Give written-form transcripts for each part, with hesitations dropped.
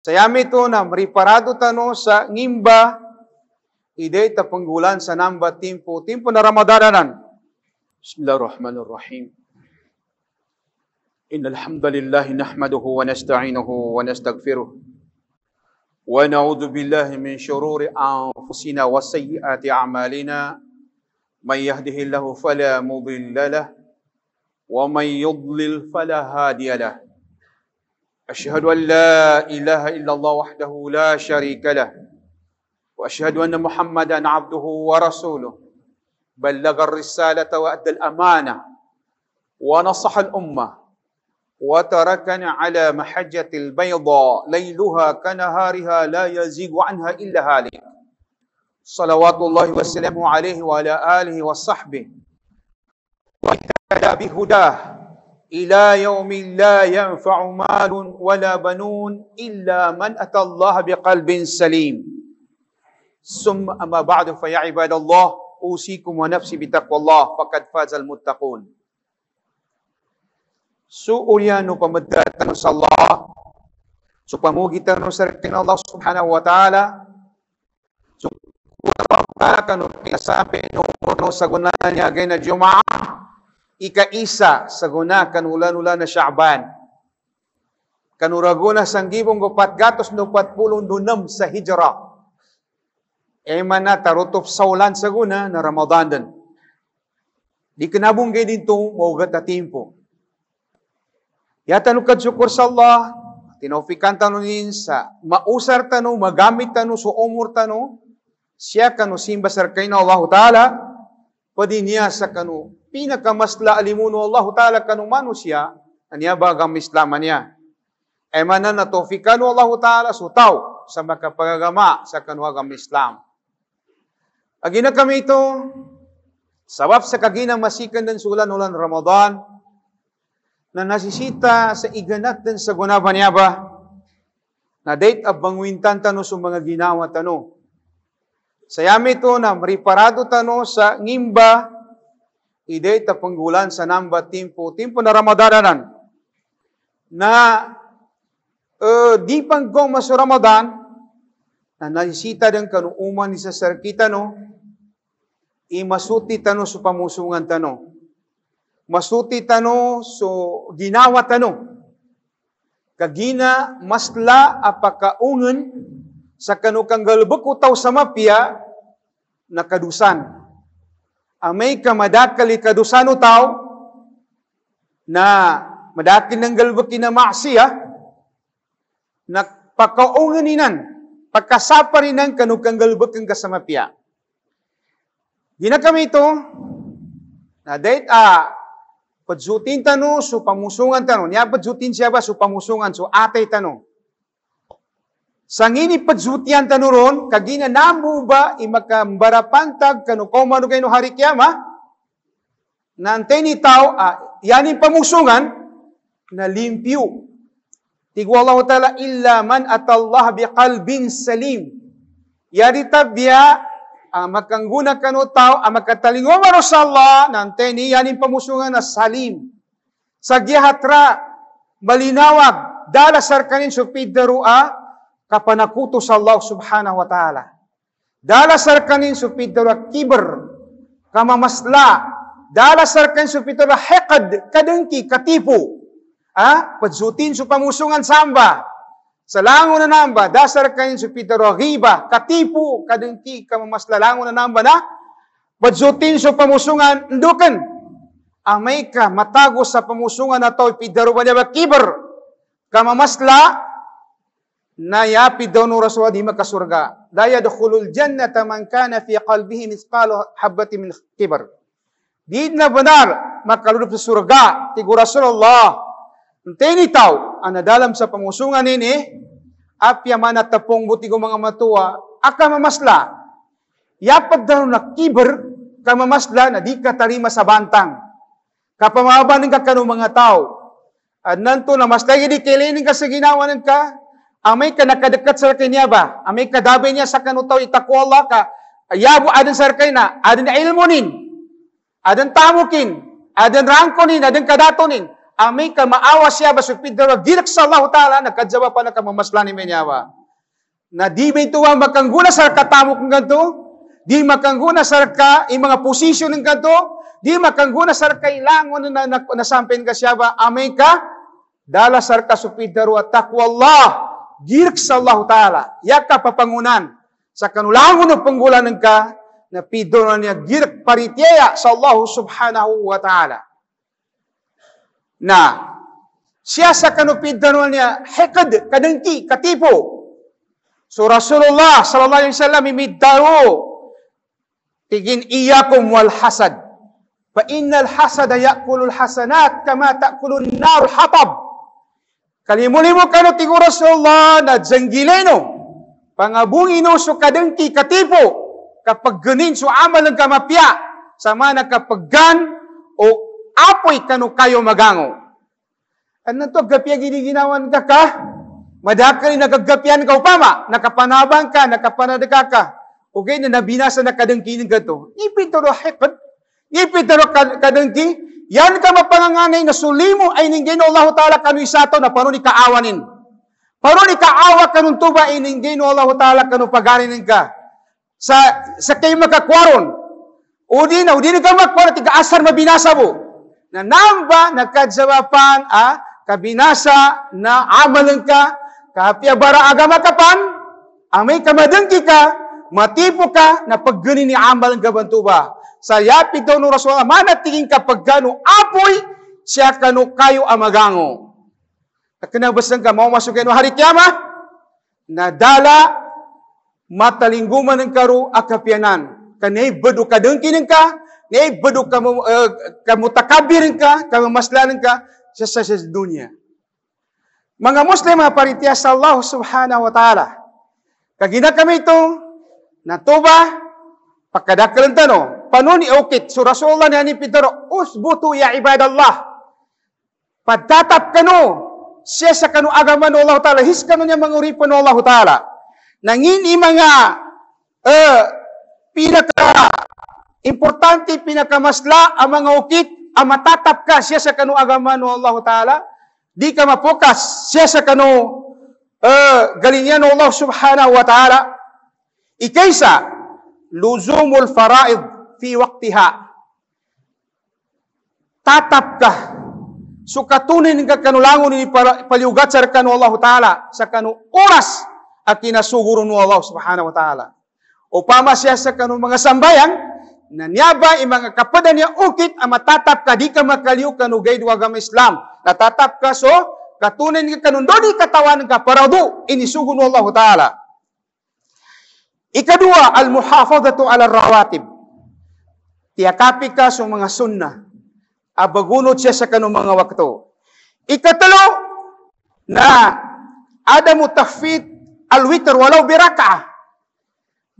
Sayami ito na mariparado tano sa ngimba, iday tapanggulan sa namba timpo na Ramadanan. Bismillahirrahmanirrahim. Innal hamdalillah nahmaduhu wa nasta'inuhu wa nastaghfiruh. Wa na'udzu billahi min shururi anfusina wa sayyiati a'malina. May yahdihillahu fala mudilla lahu wa may yudlil fala hadiya lahu. أشهد أن لا إله إلا الله وحده لا شريك له وأشهد أن محمدا عبده ورسوله بلغ الرسالة وأدى الأمانة ونصح الأمة وتركنا على محجة البيضاء ليلها كنهارها لا يزيغ عنها إلا هالك صلوات الله وسلامه عليه وعلى آله وصحبه واهتدى بهداه إلى يوم لا ينفع مال ولا بنون إلا من أتى الله بقلب سليم ثم أما بعد فيا عباد الله أوصيكم ونفسي بتقوى الله فقد فاز المتقون. Suuryano pamadatan sa Allah, so pamugitan sa rikin Allah subhanahu wa ta'ala, so kano pinasabi no sa gunan niya gay na Jum'ah, ika-isa sa guna kanulan-ulan na Sha'ban. Kanuraguna sang gibong gupat gatos no patpulong dunam sa hijra. Eman na tarutop sa ulan sa guna na Ramadan din. Di kanabunggay dito maugat na timpo. Yata nukad syukur sa Allah, tinaufikan tanunin sa mausar tanu, magamit tanu, so umur tanu, siya kanu simba sarkay na Allah Ta'ala, pwede niya sa kanu pinakamasla alimuno Allah Ta'ala kanu manusia, aniya bagang islaman niya. E manan na tofikanu Allah Ta'ala sutaw sa makapagagama sa kanuhagam Islam. Agina kami ito, sabab sa kaginang masikan din sulan-ulan Ramadan, na nasisita sa iganat din sa gunaban niya ba, na date abangwintan tano sa mga ginawa tano. Sayami ito na mariparado tano sa ngimba, iday tapanggulan sa namba timpo na Ramadanan. Na di panggong maso Ramadan, na nasisita din kanuuman ni sa sarkita no, imasuti tano sa pamusungan tano. Masuti tano so ginawa tano. Kagina masla apakaungan sa kanukang galbek utaw sa mapya na kadusan. Amay ka madakali kadusano tao na madakil ng galbek na maksiya na pakaunganinan pagkasaparinan kanukang galbek ang kasamapya. Gina kami ito na dahil padzutin tano so pamusungan tano. Niya padzutin siya ba so pamusungan so atay tano. Sangini padzutian tanuron, kagina namu ba imakambarapantag kanu komano kayo no hari kiyama, nantay ni tao, yanin pamusungan, na limpyo. Tigwa Allah Ta'ala, illa man atallah biqalbin salim. Yari tabya, makangguna kanu tao, makatalingo maro sa Allah, nantay ni yanin pamusungan na salim. Sagyahatra, malinawag, dalasar kanin supid darua, kapanakuto sa Allah subhanahu wa ta'ala. Dalasar kanin supidara kiber, kamamasla, dalasar kanin supidara hekad, kadengki, katipu, padzutin su pamusungan samba, salango na namba, dasar kanin supidara riba, katipu, kadengki, kamamasla, lango na namba na, padzutin su pamusungan, ndukan, amay ka, matago sa pamusungan na to, pidaro ba niya kiber, kamamasla, na yapid daw no Rasulullah di makasurga. La yadkhulul jannata man kana fi qalbihi mithqalu habatin min kibar. Di na benar makalulub sa surga ti Rasulullah. Tini taw ang nadalam sa pamusungan ini apya man at tapong buti mga matua aka mamasla. Yapad daw na kibar ka mamasla na di ka tarima sa bantang. Kapamaban ng kakano mga tao. At nanto na mas lagi di kailinin ka sa ginawa ng ka, amay ka nakadekat sa kanya ba? Amay kadabi niya sa kanutaw itakwa Allah ka, ayabo adan sa kay na, adan ilmunin, adan tamukin, adan rangkonin, adan kadatonin, amay ka maawa siya ba supidaro girak sa Allah Ta'ala nagkadjaba pa na kamamaslani menyawa. Na di ba ito makangguna sa katamok ng ganito, di makangguna sa ka mga posisyon ng ganito, di makangguna sa kailangan na nasampen ka siya ba, amay ka, dala sa ka supidaro at takwa Allah, girak sa Allah Ta'ala, yak ka papangunan, sa kanulangon ng panggulan ng ka, na pido na niya girak paritya sa Allah Subhanahu wa Ta'ala. Na siya sa kanupidan niya hekad kadengki katipo. So Rasulullah sallallahu alaihi wasallam imidaro tigin iyakum wal hasad. Fa innal hasada ya'kulul hasanat kama ta'kulun nar hatab. Kalimulimo kanu tigo Rasulullah na janggileno pangabungino so kadengki katipo kapag ganin so amal ng kamapya sama na kapag gan o apoy kanu kayo magango. Ano to, gapya giniginawan ka? Madakali nagagapyan ka upama, nakapanabang ka, nakapanadaka ka. Okay, na nabinasa na kadangki ng gato. Ipitaro hekad, ipitaro kadangki, yan ka mapanganganay na sulimo ay ninggay Allah Ta'ala kanu isato na paano ni kaawanin. Paano ni kaawa kanun tuba ay ninggay Allah Ta'ala kanu pagarinin ka. Sa kayo magkakwaron, udi na ka magkwaron, tiga asar mabinasa mo. Na namba nagkadjawapan kabinasa na amalan ka, kapya bara agama kapan, amay kamadangki ka, matipo ka, na pagganin ni amalan ka bantuba. Sa yapit daw ng Rasulullah, manatingin ka pagkano apoy, siya kanu kayo amagango. Nakinabasan ka, maumasugay no hari kiyama, na dala, matalingguman ng karu akapyanan. Kanay badu kadangkinin ka, nay badu kamutakabirin ka, kamaslanan ka, sa dunya. Mga Muslim, mga paritya sa Allah Subhanahu wa Ta'ala. Kagina kami ito, natuba, pagkadakalan tano, panuni ukit, so Rasulullah na nipitaro, usbutu ya ibadallah. Pagtatap kano, siya sa kanu agaman ng Allah Ta'ala, his kanu niya manguripan ng Allah Ta'ala. Nangini mga pinaka-importante, pinakamasla, ang mga ukit, ang matatap ka siya sa kanu agaman ng Allah Ta'ala, di ka mapokas siya sa kanu galingan ng Allah Subhanahu wa Ta'ala. Ikaysa, luzumul faraid fi waqtiha. Tatap ka. So katunin ka kanulangon ni paliugat sa kanu Allah Ta'ala sa kanu oras at kinasuguro ng Allah Subhanahu wa Ta'ala. Upama siya sa kanu mga sambayan, na niyaba mga kapada niya ukit ang matatap ka, di ka makaliw kanugay duwagam Islam. Natatap ka, so, katunan ka kanundoni katawan ka, parado, inisugo ng Allah Ta'ala. Ikadua, al-muhafadatu ala rawatib. Tiyakapi ka sa mga sunnah. Abagunod siya sa kanong mga wakto. Ikatalo, na adamu tahfid al-witr walaw biraka.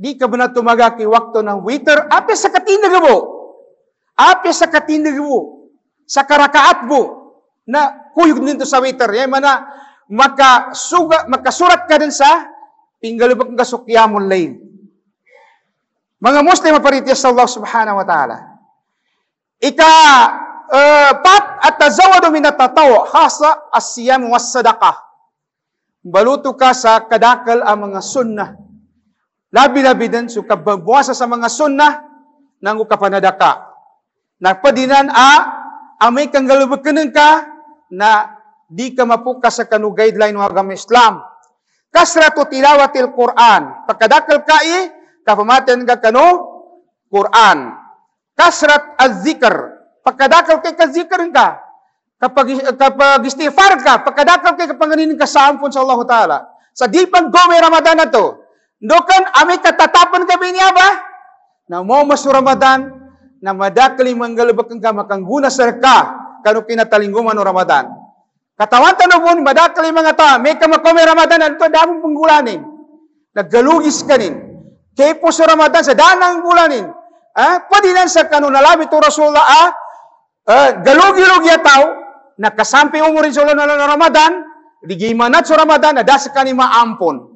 Di ka ba na tumagaki wakto ng witr? Ape sa katindag mo. Ape sa katindag mo. Sa karakaat mo. Na kuyog nito sa witr. Yan mana, makasurat ka din sa pinggalubag ng kasukyamon layl. Mga Muslim, maparitya sa Allah Subhanahu wa Ta'ala. Pat at tazawado minatataw hasa asiyam was sadaqah. Baluto ka sa kadakal ang mga sunnah. Labi-labi din, so kababuasa sa mga sunnah, nangu kapanadaka. Nagpadinan amay kang galubakanan ka, na di ka mapukas sa kanu guideline ng agama Islam. Kasratu tilawatil Quran. Pagkadakal ka kapamatian ka kanu, Quran. Kasrat az-zikr. Pagkadakal kay ka-zikr ka. Kapag istighfar ka, pagkadakal kay kapanganin ka sa ampon sa Allah Ta'ala. Sa di pang gome Ramadan na to, dokan amay katatapan kami niya ba? Na mo masu Ramadan, na madakali manggalabak ka makangguna sa ka, kanu kinatalingguman no Ramadan. Katawan tanong madakali mga ta, may kamakome Ramadan, ano to, damong panggulanin. Naggalugis ka nin. Kaya po sa Ramadan, sa danang bulanin. Pwede lang sa kanu nalabi to Rasulullah, galugi-lugi ataw, nakasampi mo rin sa Ramadan, digimanat sa Ramadan, na das ka ni maampon.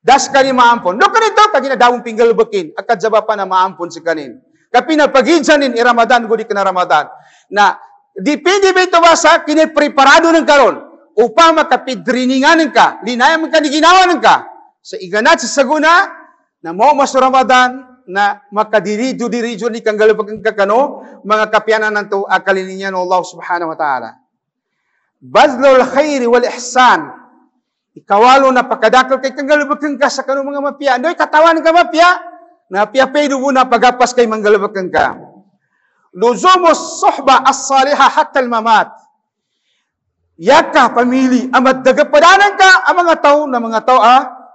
Das ka ni maampon. No kanito, kagina dawong pinggalbakin, akad zaba pa na maampon si kanin. Kapina pagidsanin, Ramadan, gudi ka na Ramadan. Na Depende ba ito ba sa kinipreparado ng karon upang makapidriningan ka, linayang ka ni ginawa ka sa iganat sa saguna na mo mas Ramadan na makadirijo-dirijo ni kang galapag kakano mga kapyanan nanto akalininyan ng Allah subhanahu wa ta'ala. Bazlul khairi wal ihsan. Ikawalo na pakadakal kay kang galapag ka sa kano mga mapya. Andoy katawan ka mapya na piapay mo na pagapas kay manggalapag ka. Luzumos suhba as-salihah hatta al-mamat. Yaka pamili amad dagapadanan ka ang mga tao na mga tao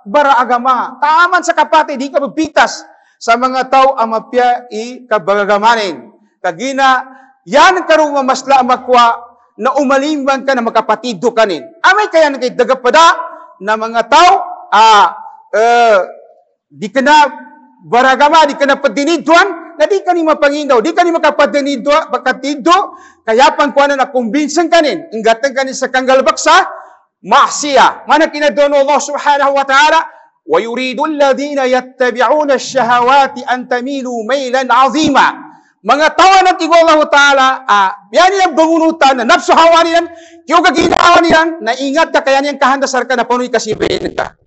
bara agama. Taaman sa kapati di ka magpitas sa mga tao ang mapya ikabagamanin. Kagina yan karong masla makwa na umalimbang ka na makapatido kanin. Amay kaya na kay dagapada na mga tao di ka na baragama, di ka na padinidwan na di ka ni mapangindaw, di ka ni makapatido, kaya pang kuha na kumbinsan kanin, ingatan kanin sa kanggalbak sa ma'siya. Mana kinadono Allah subhanahu wa ta'ala, وَيُرِيدُ الَّذِينَ يَتَّبِعُونَ الشَّهَوَاتِ أَن تَمِيلُوا مَيْلًا عَظِيمًا. Mga tawa ng tigo Allah ta'ala, yan yung bangunutan na napsuhawa niyan, yung kaginawa niyan, na ingat ka kaya niyang kahandasar ka na panu'y kasibin ka.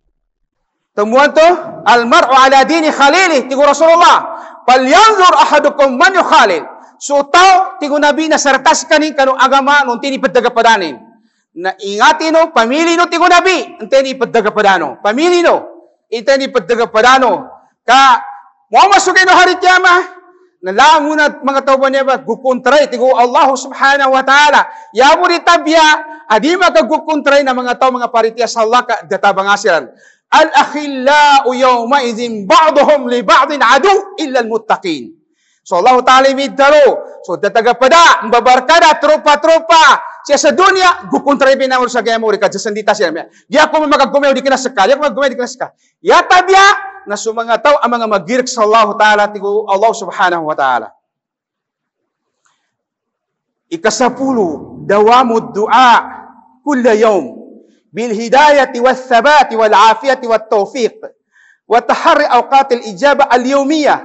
Tumuan to, al-mar'u ala dini khalili, tigo Rasulullah, palyanzur ahadukum man yukhalil. So tao, tigo nabi na sarkas kanin kanong agama nung tinipagdagapadanin. Na ingati no, pamili no tigo nabi, ang tinipagdagapadano. Pamili no, tinipagdagapadano. Ka, mo masugay no hari kiyama, nalang muna mga tao ba niya ba, gukontray, tigo Allah subhanahu wa ta'ala. Yamo ni tabya, adi makagukontray na mga tao, mga paritiya sa Allah ka, databang asiran. Al-akhillau yawmaidhin ba'duhum li ba'din adu illa al-muttaqin. So Allah Ta'ala imidaro. So datagapada, mbabarkada, tropa-tropa. Siya sa dunya, gukontra ibinamor sa gaya mo, rika, sandita siya. Di ako magagumeo, di ka nasaka. Di ako magagumeo, di ka nasaka. Yatabya, na mga tao, ang mga magirik sa Allah Ta'ala, tigo Allah Subhanahu wa Ta'ala. Ikasapulo, dawamud du'a, kulla yawm. بالهداية والثبات والعافية والتوفيق وتحري أوقات الإجابة اليومية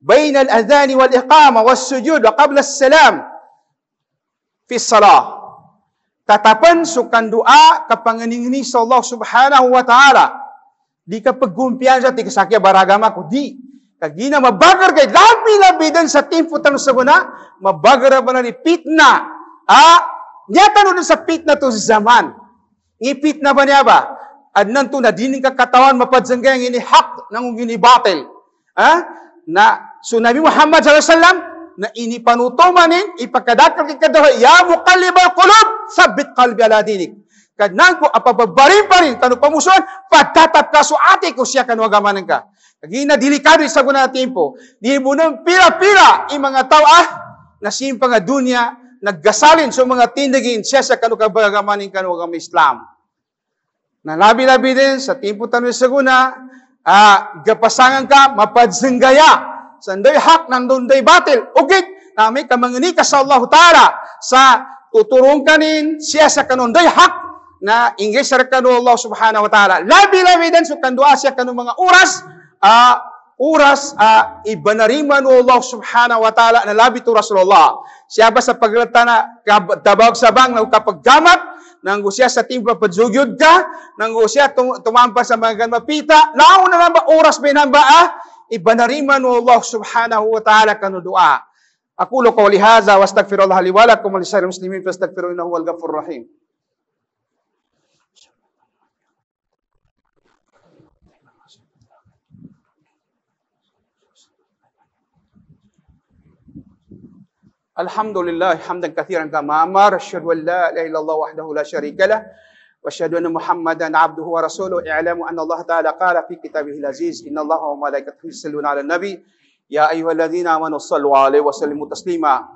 بين الأذان والإقامة والسجود وقبل السلام في الصلاة. Tatapan sukan doa kapanganingni sa Allah subhanahu wa ta'ala. Di ka pagkumpiyansa, di ka sakya baragama ko. Di. Kagina mabagar kay labi-labi din sa timpo tanong sa guna, mabagar ba na ni pitna. Nyata no sa pitna to zaman. Ipit na ba niya ba? Adnan to na dining kakatawan mapadsanggay ang inihak ng ginibatil. So Nabi Muhammad SAW na inipanutumanin, ipagkadakal kikadawa, ya muqallibal qulub, sabit qalbi ala dinik. Kadnan ko, apababarin pa rin, kanu pamusuan, pagtatap ka so ate ko siya kanuagamanan ka. Kagina delikado sa guna na tempo. Di mo nang pila-pila, mga tao na simpang nga dunya, naggasalin sa mga tindagin siya sa kanukabagamanin kanuagam Islam. Nalabi-labi din sa timpo tanong sa guna, gapasangan ka, mapadsanggaya, sanday hak, nandunday batil, ugit, na may kamangani ka sa Allah Ta'ala, sa tuturong kanin, siya sa kanunday hak, na ingay sa kanu Allah Subhanahu wa Ta'ala. Labi-labi din sa kandua siya kanong mga oras, ibanariman o Allah Subhanahu wa Ta'ala na labi to Rasulullah. Siya ba sa paglata na tabawag sa bang na kapaggamat, nanggo siya sa timpa padzugyod ka, nanggo siya tumampa sa mga ganmapita, nauna na ba oras ba namba ibanariman o Allah Subhanahu wa Ta'ala kanu dua. Aqulu qawli hadha wa astaghfirullah li wa lakum wa lisa'iril muslimin fastaghfiruhu innahu huwal ghafurur rahim. Alhamdulillah hamdan katsiran kama amara asyhadu an la ilaha illallah wahdahu la syarika lah wa asyhadu anna Muhammadan abduhu wa rasuluhu i'lamu anna Allah ta'ala qala fi kitabihil aziz innallaha wa malaikatahu yusalluna 'alan nabi ya ayyuhalladzina amanu shallu 'alaihi wa sallimu taslima.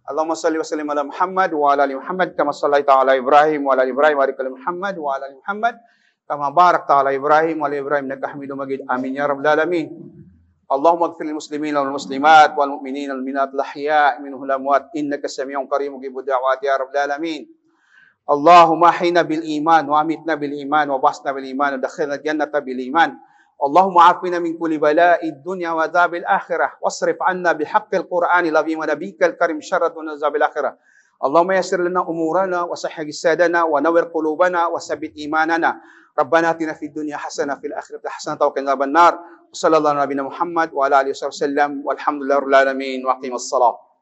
Allahumma shalli wa sallim ala Muhammad wa ala ali Muhammad kama shallaita ala Ibrahim wa ala ali Ibrahim wa barik ala Muhammad wa ala ali Muhammad kama barakta ala Ibrahim wa ala Ibrahim innaka Hamidum Majid. Amin ya rabbal alamin. اللهم اغفر للمسلمين والمسلمات والمؤمنين والمؤمنات الأحياء منهم والأموات إنك سميع قريب مجيب الدعوات يا رب العالمين. اللهم أحينا بالإيمان وأمتنا بالإيمان وبعثنا بالإيمان ودخلنا الجنة بالإيمان. اللهم عافنا من كل بلاء الدنيا وعذاب الآخرة واصرف عنا بحق القرآن العظيم ونبيك الكريم شر الدنيا وعذاب الآخرة. اللهم يسر لنا أمورنا وصحح جسادنا ونور قلوبنا وثبت إيماننا. ربنا آتنا في الدنيا حسنة في الآخرة حسنة وقنا عذاب النار. وصلى الله على نبينا محمد وعلى آله وصحبه وسلم والحمد لله رب العالمين وأقيم الصلاة.